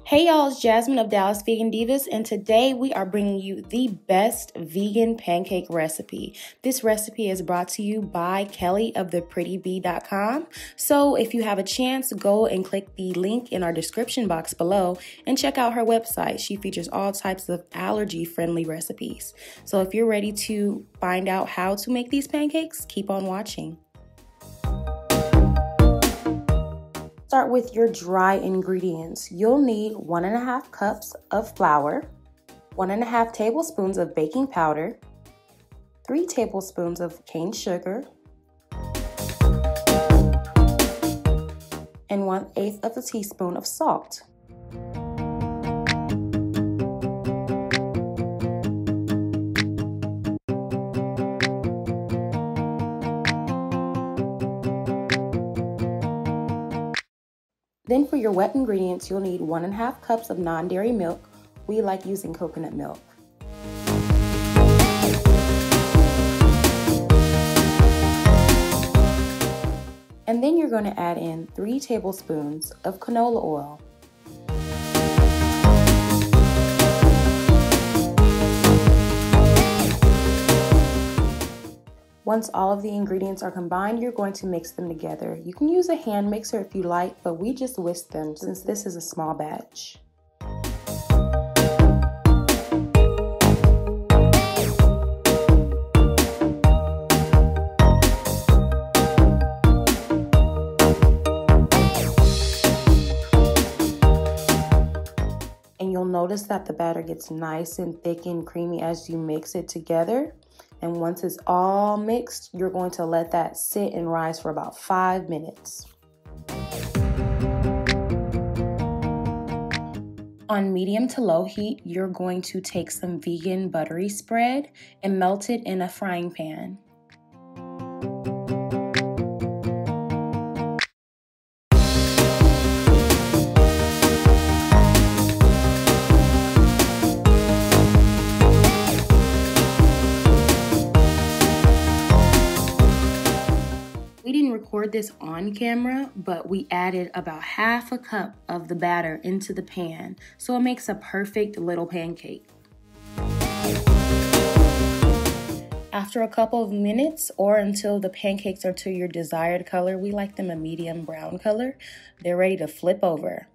Hey y'all, it's Jasmine of Dallas Vegan Divas, and today we are bringing you the best vegan pancake recipe. This recipe is brought to you by Kelly of theprettybee.com. So if you have a chance, go and click the link in our description box below and check out her website. She features all types of allergy-friendly recipes. So if you're ready to find out how to make these pancakes, keep on watching. Start with your dry ingredients. You'll need 1.5 cups of flour, 1.5 tablespoons of baking powder, 3 tablespoons of cane sugar, and 1/8 of a teaspoon of salt. Then for your wet ingredients, you'll need 1.5 cups of non-dairy milk. We like using coconut milk. And then you're going to add in 3 tablespoons of canola oil. Once all of the ingredients are combined, you're going to mix them together. You can use a hand mixer if you like, but we just whisk them since this is a small batch. And you'll notice that the batter gets nice and thick and creamy as you mix it together. And once it's all mixed, you're going to let that sit and rise for about 5 minutes. On medium to low heat, you're going to take some vegan buttery spread and melt it in a frying pan. We didn't record this on camera, but we added about 1/2 cup of the batter into the pan, so it makes a perfect little pancake. After a couple of minutes or until the pancakes are to your desired color, we like them a medium brown color, they're ready to flip over.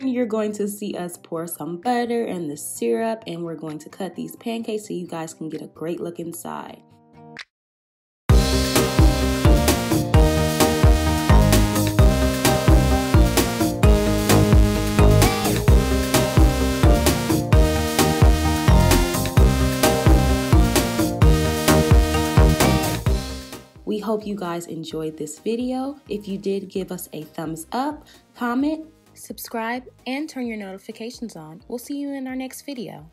You're going to see us pour some butter and the syrup, and we're going to cut these pancakes so you guys can get a great look inside. We hope you guys enjoyed this video. If you did, give us a thumbs up, comment, subscribe, and turn your notifications on. We'll see you in our next video.